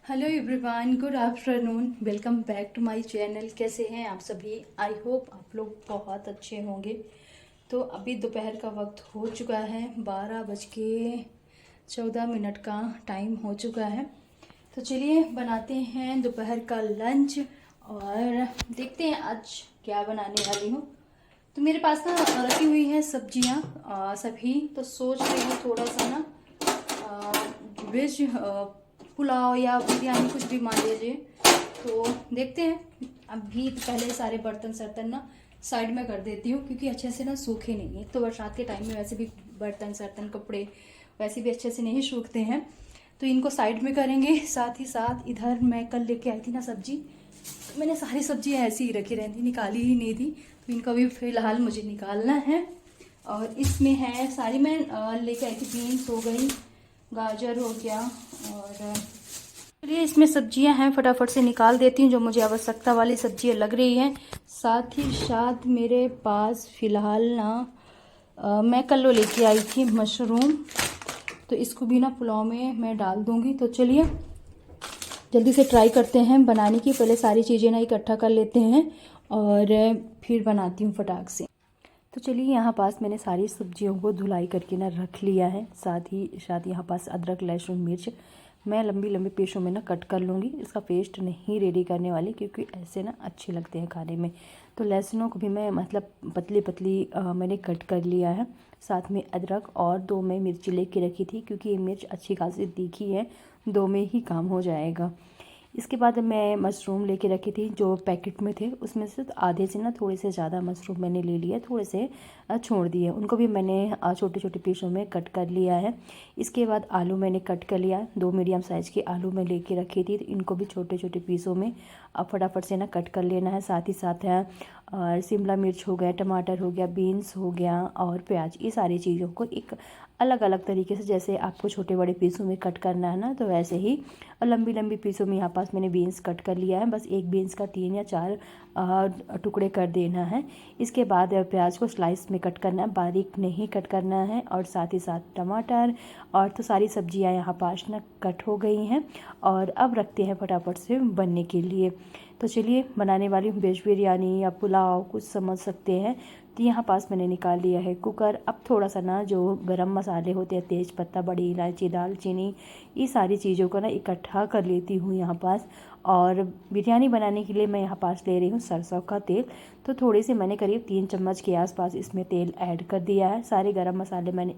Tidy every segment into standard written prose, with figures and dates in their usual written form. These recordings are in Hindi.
Hello everyone, good afternoon. Welcome back to my channel. कैसे हैं आप सभी? आई होप आप लोग बहुत अच्छे होंगे। तो अभी दोपहर का वक्त हो चुका है, 12:14 का टाइम हो चुका है। तो चलिए बनाते हैं दोपहर का लंच और देखते हैं आज क्या बनाने वाली हूँ। तो मेरे पास ना रखी हुई है सब्जियाँ सभी। तो सोच रही हूँ थोड़ा सा ना वेज पुलाव या बिरयानी कुछ भी मान लीजिए। तो देखते हैं। अभी तो पहले सारे बर्तन सर्तन ना साइड में कर देती हूँ क्योंकि अच्छे से ना सूखे नहीं है। तो बरसात के टाइम में वैसे भी बर्तन सर्तन कपड़े वैसे भी अच्छे से नहीं सूखते हैं। तो इनको साइड में करेंगे। साथ ही साथ इधर मैं कल लेके आई थी ना सब्जी, तो मैंने सारी सब्जियाँ ऐसी ही रखी रहती, निकाली ही नहीं थी। तो इनका भी फिलहाल मुझे निकालना है। और इसमें है सारी मैं लेके आई थी। बीन्स हो गई, गाजर हो गया। और चलिए इसमें सब्जियां हैं, फटाफट से निकाल देती हूँ जो मुझे आवश्यकता वाली सब्जियां लग रही हैं। साथ ही साथ मेरे पास फ़िलहाल ना मैं कल वो लेके आई थी मशरूम, तो इसको भी ना पुलाव में मैं डाल दूँगी। तो चलिए जल्दी से ट्राई करते हैं बनाने की। पहले सारी चीज़ें ना इकट्ठा कर लेते हैं और फिर बनाती हूँ फटाक से। तो चलिए यहाँ पास मैंने सारी सब्जियों को धुलाई करके ना रख लिया है। साथ ही साथ यहाँ पास अदरक लहसुन मिर्च मैं लंबी लंबी पीसों में ना कट कर लूँगी। इसका पेस्ट नहीं रेडी करने वाली क्योंकि ऐसे ना अच्छे लगते हैं खाने में। तो लहसुनों को भी मैं मतलब पतली पतली मैंने कट कर लिया है। साथ में अदरक और 2 मैं मिर्ची लेके रखी थी क्योंकि ये मिर्च अच्छी खासी तीखी है, 2 में ही काम हो जाएगा। इसके बाद मैं मशरूम लेके रखी थी जो पैकेट में थे, उसमें से आधे से ना थोड़े से ज़्यादा मशरूम मैंने ले लिए, थोड़े से छोड़ दिए। उनको भी मैंने छोटे छोटे पीसों में कट कर लिया है। इसके बाद आलू मैंने कट कर लिया, 2 मीडियम साइज़ के आलू मैं लेके रखी थी। तो इनको भी छोटे छोटे पीसों में अब फटाफट से ना कट कर लेना है। साथ ही साथ शिमला मिर्च हो गया, टमाटर हो गया, बीन्स हो गया और प्याज, ये सारी चीज़ों को एक अलग अलग तरीके से, जैसे आपको छोटे बड़े पीसों में कट करना है ना, तो वैसे ही और लंबी लंबी पीसों में यहाँ पास मैंने बीन्स कट कर लिया है। बस एक बीन्स का 3 या 4 टुकड़े कर देना है। इसके बाद प्याज को स्लाइस में कट करना है, बारीक नहीं कट करना है। और साथ ही साथ टमाटर और तो सारी सब्जियाँ यहाँ पास ना कट हो गई हैं। और अब रखते हैं फटाफट से बनने के लिए। तो चलिए बनाने वाली हूँ वेज बिरयानी या पुलाव, कुछ समझ सकते हैं। तो यहाँ पास मैंने निकाल लिया है कुकर। अब थोड़ा सा ना जो गरम मसाले होते हैं, तेज़ पत्ता, बड़ी इलायची, दालचीनी, ये सारी चीज़ों को ना इकट्ठा कर लेती हूँ यहाँ पास। और बिरयानी बनाने के लिए मैं यहाँ पास ले रही हूँ सरसों का तेल। तो थोड़ी सी मैंने करीब 3 चम्मच के आसपास इसमें तेल ऐड कर दिया है। सारे गरम मसाले मैंने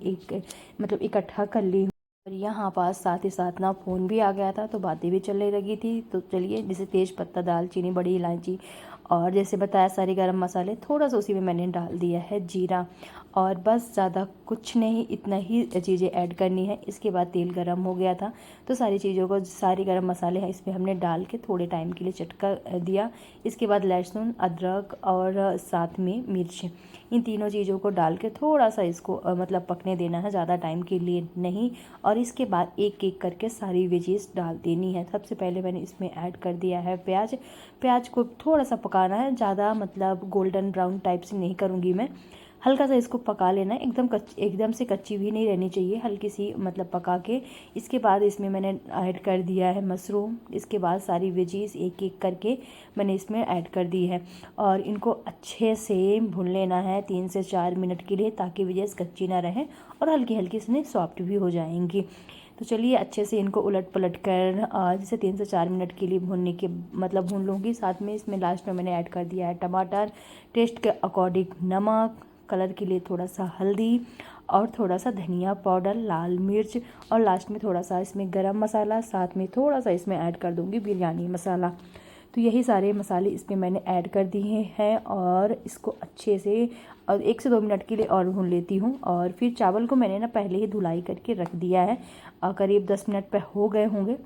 इकट्ठा कर ली। और यहाँ पास साथ ही साथ ना फ़ोन भी आ गया था तो बातें भी चलने लगी थी। तो चलिए, जैसे तेज़ पत्ता, दालचीनी, बड़ी इलायची और जैसे बताया सारे गरम मसाले, थोड़ा सा उसी में मैंने डाल दिया है जीरा। और बस ज़्यादा कुछ नहीं, इतना ही चीज़ें ऐड करनी है। इसके बाद तेल गरम हो गया था तो सारी चीज़ों को, सारे गरम मसाले हैं इसमें हमने डाल के थोड़े टाइम के लिए चटका दिया। इसके बाद लहसुन, अदरक और साथ में मिर्च, इन तीनों चीज़ों को डाल के थोड़ा सा इसको मतलब पकने देना है, ज़्यादा टाइम के लिए नहीं। और इसके बाद एक एक करके सारी वेजीज डाल देनी है। सबसे पहले मैंने इसमें ऐड कर दिया है प्याज। प्याज को थोड़ा सा पकाना है, ज़्यादा मतलब गोल्डन ब्राउन टाइप से नहीं करूँगी मैं, हल्का सा इसको पका लेना है। एकदम से कच्ची भी नहीं रहनी चाहिए, हल्की सी मतलब पका के। इसके बाद इसमें मैंने ऐड कर दिया है मशरूम। इसके बाद सारी वेजीज एक एक करके मैंने इसमें ऐड कर दी है और इनको अच्छे से भून लेना है 3 से 4 मिनट के लिए, ताकि वेजीज कच्ची ना रहें और हल्की हल्की इसमें सॉफ्ट भी हो जाएंगी। तो चलिए अच्छे से इनको उलट पलट कर जैसे 3 से 4 मिनट के लिए भूनने के मतलब भून लूँगी। साथ में इसमें लास्ट में मैंने ऐड कर दिया है टमाटर, टेस्ट के अकॉर्डिंग नमक, कलर के लिए थोड़ा सा हल्दी और थोड़ा सा धनिया पाउडर, लाल मिर्च और लास्ट में थोड़ा सा इसमें गरम मसाला, साथ में थोड़ा सा इसमें ऐड कर दूँगी बिरयानी मसाला। तो यही सारे मसाले इसमें मैंने ऐड कर दिए हैं और इसको अच्छे से और 1 से 2 मिनट के लिए और भून लेती हूँ। और फिर चावल को मैंने ना पहले ही धुलाई करके रख दिया है, करीब 10 मिनट पे हो गए होंगे।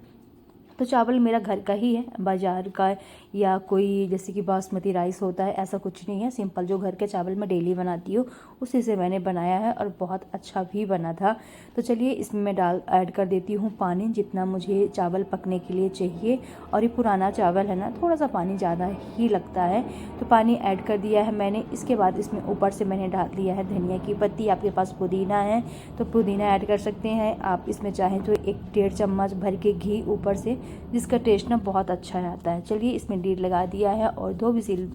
तो चावल मेरा घर का ही है, बाज़ार का या कोई जैसे कि बासमती राइस होता है, ऐसा कुछ नहीं है। सिंपल जो घर के चावल मैं डेली बनाती हूँ उसी से मैंने बनाया है और बहुत अच्छा भी बना था। तो चलिए इसमें मैं ऐड कर देती हूँ पानी, जितना मुझे चावल पकने के लिए चाहिए। और ये पुराना चावल है ना, थोड़ा सा पानी ज़्यादा ही लगता है, तो पानी ऐड कर दिया है मैंने। इसके बाद इसमें ऊपर से मैंने डाल दिया है धनिया की पत्ती। आपके पास पुदीना है तो पुदीना ऐड कर सकते हैं आप। इसमें चाहें तो 1 डेढ़ चम्मच भर के घी ऊपर से जिसका टेस्ट ना बहुत अच्छा आता है। चलिए इसमें लीड लगा दिया है और 2 विजिल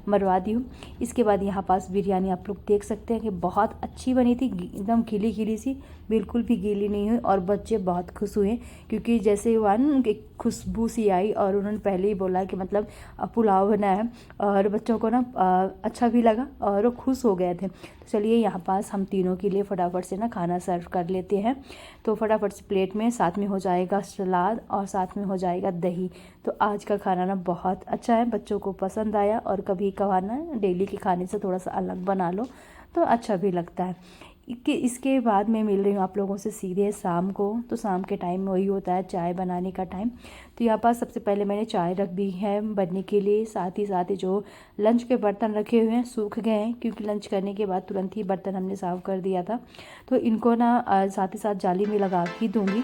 मरवा दी हूँ। इसके बाद यहाँ पास बिरयानी आप लोग देख सकते हैं कि बहुत अच्छी बनी थी, एकदम खिली खिली सी, बिल्कुल भी गीली नहीं हुई और बच्चे बहुत खुश हुए क्योंकि जैसे हुआ ना उनकी खुशबू सी आई और उन्होंने पहले ही बोला कि मतलब पुलाव बना है और बच्चों को ना अच्छा भी लगा और वो खुश हो गए थे। तो चलिए यहाँ पास हम तीनों के लिए फटाफट से ना खाना सर्व कर लेते हैं। तो फटाफट से प्लेट में साथ में हो जाएगा सलाद और साथ में हो जाएगा दही। तो आज का खाना ना बहुत अच्छा है, बच्चों को पसंद आया और कभी कभार ना डेली के खाने से थोड़ा सा अलग बना लो तो अच्छा भी लगता है। इसके बाद मैं मिल रही हूँ आप लोगों से सीधे शाम को। तो शाम के टाइम में वही होता है चाय बनाने का टाइम। तो यहाँ पर सबसे पहले मैंने चाय रख दी है बनने के लिए, साथ ही जो लंच के बर्तन रखे हुए हैं सूख गए हैं क्योंकि लंच करने के बाद तुरंत ही बर्तन हमने साफ़ कर दिया था। तो इनको ना साथ ही साथ जाली में लगा ही दूँगी।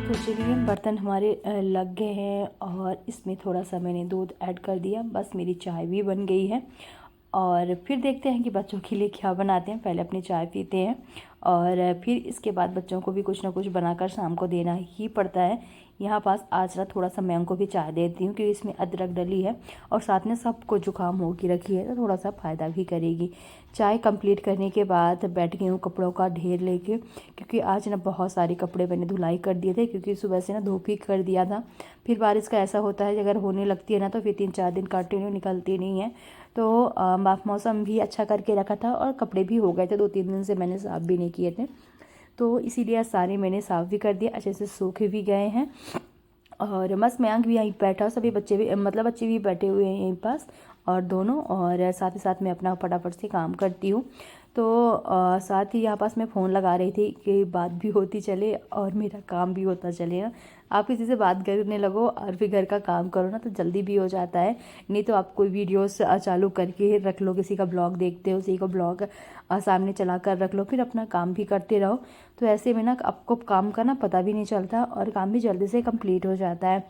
तो चलिए बर्तन हमारे लग गए हैं और इसमें थोड़ा सा मैंने दूध ऐड कर दिया, बस मेरी चाय भी बन गई है। और फिर देखते हैं कि बच्चों के लिए क्या बनाते हैं। पहले अपनी चाय पीते हैं और फिर इसके बाद बच्चों को भी कुछ ना कुछ बनाकर शाम को देना ही पड़ता है। यहाँ पास आज ना थोड़ा सा मैं उनको भी चाय देती हूँ क्योंकि इसमें अदरक डली है और साथ में सबको जुकाम हो के रखी है तो थोड़ा सा फ़ायदा भी करेगी। चाय कंप्लीट करने के बाद बैठ गई हूँ कपड़ों का ढेर लेके क्योंकि आज ना बहुत सारे कपड़े मैंने धुलाई कर दिए थे क्योंकि सुबह से ना धूप ही कर दिया था। फिर बारिश का ऐसा होता है कि अगर होने लगती है ना तो फिर 3-4 दिन कंटिन्यू निकलती नहीं है। तो मौसम भी अच्छा करके रखा था और कपड़े भी हो गए थे, 2-3 दिन से मैंने साफ़ भी नहीं किए थे तो इसीलिए सारे मैंने साफ़ भी कर दिए, अच्छे से सूख भी गए हैं। और बस मयंक भी यहीं बैठा, सभी बच्चे भी मतलब बच्चे भी बैठे हुए हैं यहीं पास और दोनों, और साथ ही साथ मैं अपना फटाफट से काम करती हूँ। तो साथ ही यहाँ पास मैं फ़ोन लगा रही थी कि बात भी होती चले और मेरा काम भी होता चले ना। आप किसी से बात करने लगो और फिर घर का काम करो ना तो जल्दी भी हो जाता है। नहीं तो आप कोई वीडियोस चालू करके रख लो, किसी का ब्लॉग देखते हो उसी को ब्लॉग सामने चला कर रख लो, फिर अपना काम भी करते रहो। तो ऐसे में ना आपको काम का ना पता भी नहीं चलता और काम भी जल्दी से कंप्लीट हो जाता है।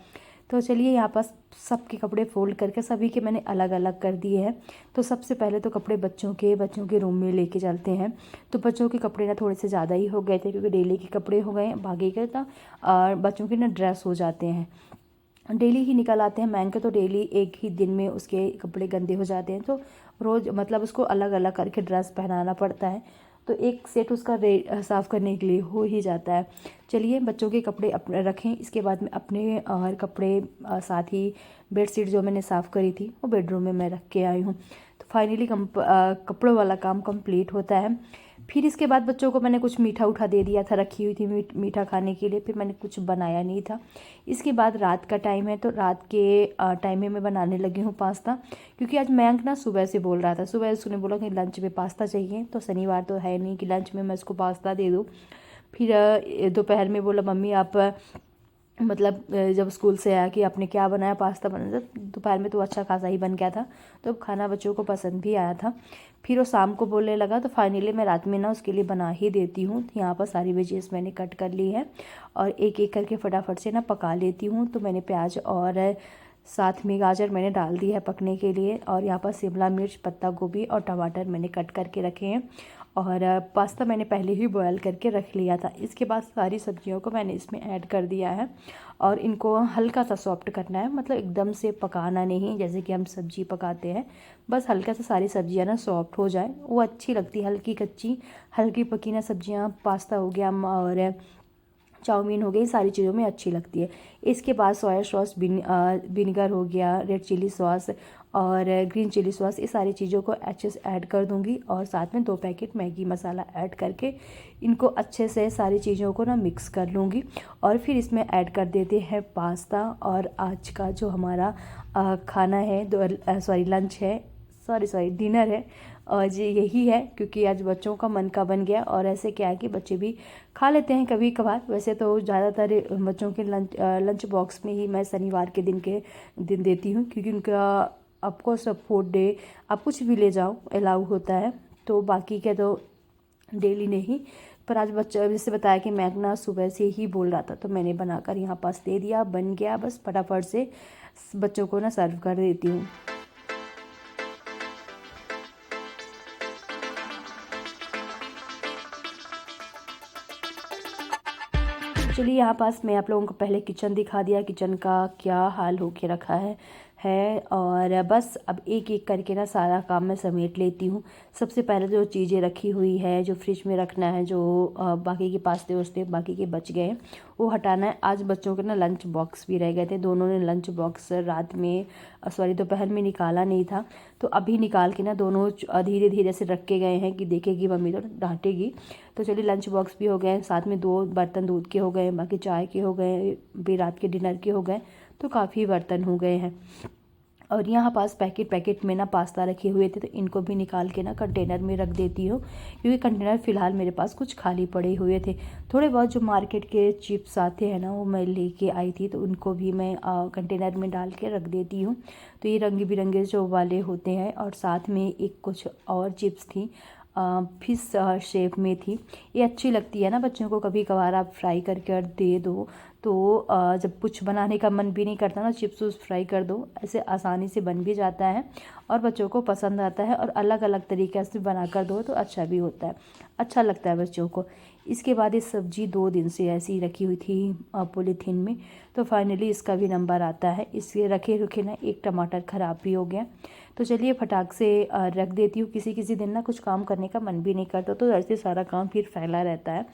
तो चलिए यहाँ पर सबके कपड़े फोल्ड करके सभी के मैंने अलग अलग कर दिए हैं। तो सबसे पहले तो कपड़े बच्चों के रूम में लेके चलते हैं। तो बच्चों के कपड़े ना थोड़े से ज़्यादा ही हो गए थे क्योंकि डेली के कपड़े हो गए भागे के था और बच्चों के ना ड्रेस हो जाते हैं, डेली ही निकल आते हैं। मैंने के तो डेली एक ही दिन में उसके कपड़े गंदे हो जाते हैं तो रोज़ मतलब उसको अलग अलग करके ड्रेस पहनाना पड़ता है। तो एक सेट उसका साफ़ करने के लिए हो ही जाता है। चलिए बच्चों के कपड़े अपने रखें, इसके बाद में अपने और कपड़े साथ ही बेडशीट जो मैंने साफ़ करी थी वो बेडरूम में मैं रख के आई हूँ। तो फाइनली कपड़ों वाला काम कंप्लीट होता है। फिर इसके बाद बच्चों को मैंने कुछ मीठा उठा दे दिया था, रखी हुई थी मीठा खाने के लिए, फिर मैंने कुछ बनाया नहीं था। इसके बाद रात का टाइम है तो रात के टाइम में मैं बनाने लगी हूँ पास्ता, क्योंकि आज मयंक ना सुबह से बोल रहा था, सुबह उसने बोला कि लंच में पास्ता चाहिए, तो शनिवार तो है नहीं कि लंच में मैं उसको पास्ता दे दूँ। फिर दोपहर में बोला मम्मी आप मतलब जब स्कूल से आया कि आपने क्या बनाया, पास्ता बनाया। दोपहर में तो अच्छा खासा ही बन गया था तो खाना बच्चों को पसंद भी आया था। फिर वो शाम को बोलने लगा तो फाइनली मैं रात में ना उसके लिए बना ही देती हूँ। यहाँ पर सारी वेजेस मैंने कट कर ली है और एक एक करके फटाफट से ना पका लेती हूँ। तो मैंने प्याज और साथ में गाजर मैंने डाल दी है पकने के लिए, और यहाँ पर शिमला मिर्च, पत्ता गोभी और टमाटर मैंने कट करके रखे हैं, और पास्ता मैंने पहले ही बॉयल करके रख लिया था। इसके बाद सारी सब्जियों को मैंने इसमें ऐड कर दिया है और इनको हल्का सा सॉफ्ट करना है, मतलब एकदम से पकाना नहीं जैसे कि हम सब्जी पकाते हैं, बस हल्का सा सारी सब्जियां ना सॉफ्ट हो जाए, वो अच्छी लगती है। हल्की कच्ची हल्की पकी ना सब्जियां, पास्ता हो गया और चाउमीन हो गई, सारी चीज़ों में अच्छी लगती है। इसके बाद सोया सॉस, विनेगर हो गया, रेड चिली सॉस और ग्रीन चिली सॉस, ये सारी चीज़ों को अच्छे से ऐड कर दूंगी और साथ में 2 पैकेट मैगी मसाला ऐड करके इनको अच्छे से सारी चीज़ों को ना मिक्स कर लूँगी। और फिर इसमें ऐड कर देते हैं पास्ता। और आज का जो हमारा खाना है, लंच है, डिनर है, और जी यही है, क्योंकि आज बच्चों का मन का बन गया। और ऐसे क्या है कि बच्चे भी खा लेते हैं कभी कभार। वैसे तो ज़्यादातर बच्चों के लंच बॉक्स में ही मैं शनिवार के दिन देती हूँ, क्योंकि उनका ऑफकोर्स फूड डे आप कुछ भी ले जाओ अलाउ होता है, तो बाकी के तो डेली नहीं। पर आज बच्चा जैसे बताया कि मैं ना सुबह से ही बोल रहा था, तो मैंने बनाकर यहाँ पास दे दिया, बन गया। बस फटाफट से बच्चों को ना सर्व कर देती हूँ। चलिए यहाँ पास मैं आप लोगों को पहले किचन दिखा दिया, किचन का क्या हाल होके रखा है। और बस अब एक एक करके ना सारा काम मैं समेट लेती हूँ। सबसे पहले जो चीज़ें रखी हुई है, जो फ्रिज में रखना है, जो बाकी के पास्ते वास्ते बाकी के बच गए हैं, वो हटाना है। आज बच्चों के ना लंच बॉक्स भी रह गए थे, दोनों ने लंच बॉक्स रात में दोपहर में निकाला नहीं था, तो अभी निकाल के ना दोनों धीरे धीरे से रख के गए हैं कि देखेगी मम्मी तो डांटेगी। तो चलिए लंच बॉक्स भी हो गए, साथ में 2 बर्तन दूध के हो गए, बाकी चाय के हो गए, भी रात के डिनर के हो गए, तो काफ़ी बर्तन हो गए हैं। और यहाँ पास पैकेट में ना पास्ता रखे हुए थे, तो इनको भी निकाल के ना कंटेनर में रख देती हूँ, क्योंकि कंटेनर फ़िलहाल मेरे पास कुछ खाली पड़े हुए थे। थोड़े बहुत जो मार्केट के चिप्स आते हैं ना, वो मैं लेके आई थी, तो उनको भी मैं कंटेनर में डाल के रख देती हूँ। तो ये रंग बिरंगे जो वाले होते हैं, और साथ में एक कुछ और चिप्स थी, फिश शेप में थी। ये अच्छी लगती है ना बच्चों को, कभी कभार आप फ्राई करके दे दो, तो जब कुछ बनाने का मन भी नहीं करता ना, चिप्स उस फ्राई कर दो, ऐसे आसानी से बन भी जाता है और बच्चों को पसंद आता है। और अलग अलग तरीके से बना कर दो तो अच्छा भी होता है, अच्छा लगता है बच्चों को। इसके बाद ये सब्ज़ी 2 दिन से ऐसी ही रखी हुई थी पॉलीथीन में, तो फाइनली इसका भी नंबर आता है। इसके रखे रुखे ना एक टमाटर ख़राब भी हो गया, तो चलिए फटाक से रख देती हूँ। किसी किसी दिन ना कुछ काम करने का मन भी नहीं करता, तो ऐसे सारा काम फिर फैला रहता है,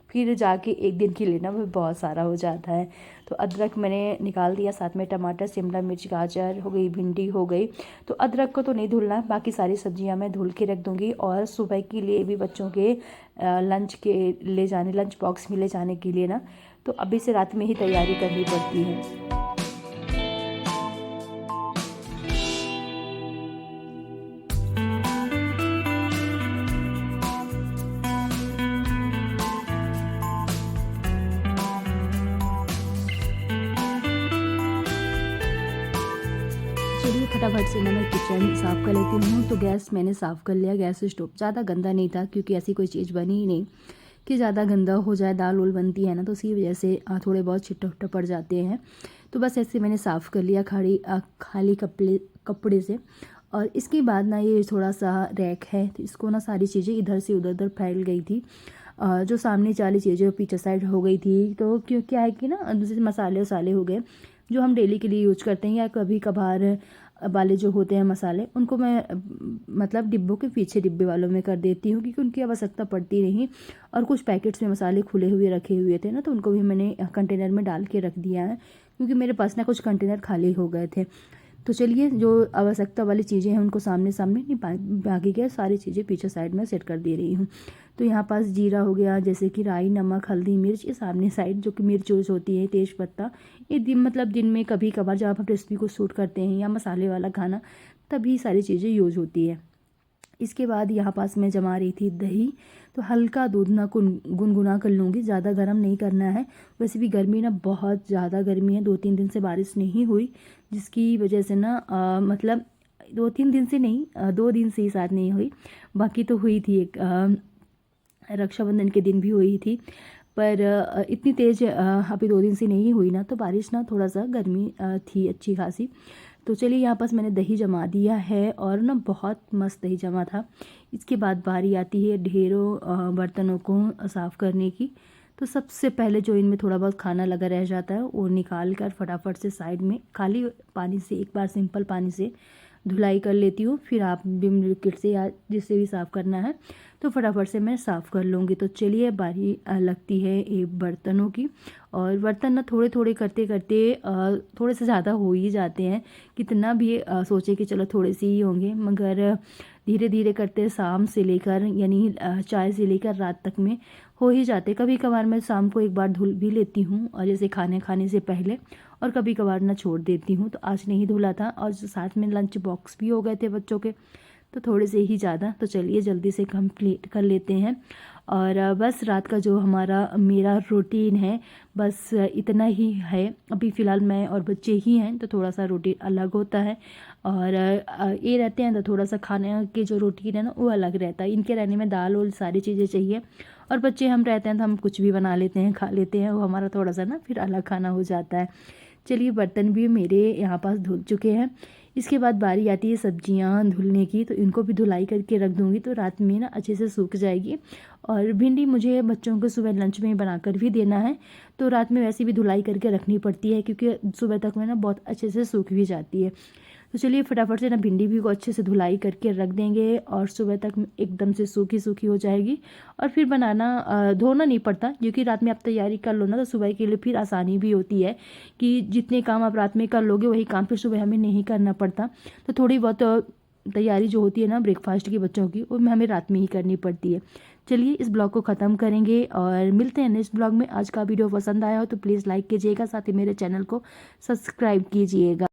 फिर जाके एक दिन के लिए ना वो बहुत सारा हो जाता है। तो अदरक मैंने निकाल दिया, साथ में टमाटर, शिमला मिर्च, गाजर हो गई, भिंडी हो गई। तो अदरक को तो नहीं धुलना है, बाकी सारी सब्जियां मैं धुल के रख दूँगी। और सुबह के लिए भी बच्चों के लंच बॉक्स में ले जाने के लिए ना, तो अभी से रात में ही तैयारी करनी पड़ती है। चलिए फटाफट से ना मैं किचन साफ़ कर लेती हूँ। तो गैस मैंने साफ़ कर लिया, गैस स्टोव ज़्यादा गंदा नहीं था, क्योंकि ऐसी कोई चीज़ बनी ही नहीं कि ज़्यादा गंदा हो जाए। दाल उल बनती है ना, तो इसी वजह से थोड़े बहुत छिट्टे उट्टे पड़ जाते हैं। तो बस ऐसे मैंने साफ़ कर लिया खाली कपड़े से। और इसके बाद ना ये थोड़ा सा रैक है, तो इसको ना सारी चीज़ें इधर से उधर फैल गई थी, जो सामने वाली चीज़ें पीछे साइड हो गई थी। तो क्यों क्या है कि ना जैसे मसाले वसाले हो गए जो हम डेली के लिए यूज करते हैं, या कभी कभार वाले जो होते हैं मसाले, उनको मैं मतलब डिब्बों के पीछे डिब्बे वालों में कर देती हूँ, क्योंकि उनकी आवश्यकता पड़ती नहीं। और कुछ पैकेट्स में मसाले खुले हुए रखे हुए थे ना, तो उनको भी मैंने कंटेनर में डाल के रख दिया है, क्योंकि मेरे पास ना कुछ कंटेनर खाली हो गए थे। तो चलिए जो आवश्यकता वाली चीज़ें हैं उनको सामने नहीं, बाकी के सारी चीज़ें पीछे साइड में सेट कर दे रही हूँ। तो यहाँ पास जीरा हो गया, जैसे कि राई, नमक, हल्दी, मिर्च, ये सामने साइड जो कि मिर्च यूज होती है, तेज पत्ता, ये दिन में कभी कभार जब आप रेसिपी को शूट करते हैं या मसाले वाला खाना, तभी सारी चीज़ें यूज होती है। इसके बाद यहाँ पास मैं जमा रही थी दही, तो हल्का दूध ना गुनगुना कर लूँगी, ज़्यादा गर्म नहीं करना है। वैसे भी गर्मी ना बहुत ज़्यादा गर्मी है, 2-3 दिन से बारिश नहीं हुई, जिसकी वजह से ना मतलब 2-3 दिन से नहीं, 2 दिन से ही साथ नहीं हुई, बाकी तो हुई थी। एक रक्षाबंधन के दिन भी हुई थी, पर इतनी तेज़ अभी 2 दिन से नहीं हुई ना, तो बारिश ना थोड़ा सा गर्मी थी अच्छी खासी। तो चलिए यहाँ पास मैंने दही जमा दिया है, और ना बहुत मस्त दही जमा था। इसके बाद बारी आती है ढेरों बर्तनों को साफ़ करने की। तो सबसे पहले जो इनमें थोड़ा बहुत खाना लगा रह जाता है, वो निकाल कर फटाफट से साइड में खाली पानी से, एक बार सिंपल पानी से धुलाई कर लेती हूँ। फिर आप विम लिक्विड से या जिससे भी साफ़ करना है, तो फटाफट से मैं साफ़ कर लूँगी। तो चलिए बारी लगती है ये बर्तनों की। और बर्तन ना थोड़े थोड़े करते करते थोड़े से ज़्यादा हो ही जाते हैं, कितना भी सोचे कि चलो थोड़े से ही होंगे, मगर धीरे धीरे करते शाम से लेकर यानी चाय से लेकर रात तक में हो ही जाते। कभी कभार मैं शाम को एक बार धुल भी लेती हूँ, और जैसे खाने से पहले, और कभी कभार ना छोड़ देती हूँ। तो आज नहीं धुला था, और साथ में लंच बॉक्स भी हो गए थे बच्चों के, तो थोड़े से ही ज़्यादा। तो चलिए जल्दी से कंप्लीट कर लेते हैं। और बस रात का जो मेरा रूटीन है बस इतना ही है। अभी फ़िलहाल मैं और बच्चे ही हैं तो थोड़ा सा रूटीन अलग होता है, और ये रहते हैं तो थोड़ा सा खाने के जो रूटीन है ना वो अलग रहता है। इनके रहने में दाल और सारी चीज़ें चाहिए, और बच्चे हम रहते हैं तो हम कुछ भी बना लेते हैं, खा लेते हैं। वो हमारा थोड़ा सा ना फिर अलग खाना हो जाता है। चलिए बर्तन भी मेरे यहाँ पास धुल चुके हैं। इसके बाद बारी आती है सब्जियां धुलने की, तो इनको भी धुलाई करके रख दूँगी तो रात में ना अच्छे से सूख जाएगी। और भिंडी मुझे बच्चों को सुबह लंच में बनाकर भी देना है, तो रात में वैसे भी धुलाई करके रखनी पड़ती है क्योंकि सुबह तक में ना बहुत अच्छे से सूख भी जाती है। तो चलिए फटाफट से ना भिंडी भी को अच्छे से धुलाई करके रख देंगे, और सुबह तक एकदम से सूखी सूखी हो जाएगी। और फिर धोना नहीं पड़ता, क्योंकि रात में आप तैयारी कर लो ना तो सुबह के लिए फिर आसानी भी होती है कि जितने काम आप रात में कर लोगे वही काम फिर सुबह हमें नहीं करना पड़ता। तो थोड़ी बहुत तैयारी जो होती है ना ब्रेकफास्ट की बच्चों की, वो हमें रात में ही करनी पड़ती है। चलिए इस ब्लॉग को ख़त्म करेंगे और मिलते हैं नेक्स्ट ब्लॉग में। आज का वीडियो पसंद आया हो तो प्लीज़ लाइक कीजिएगा, साथ ही मेरे चैनल को सब्सक्राइब कीजिएगा।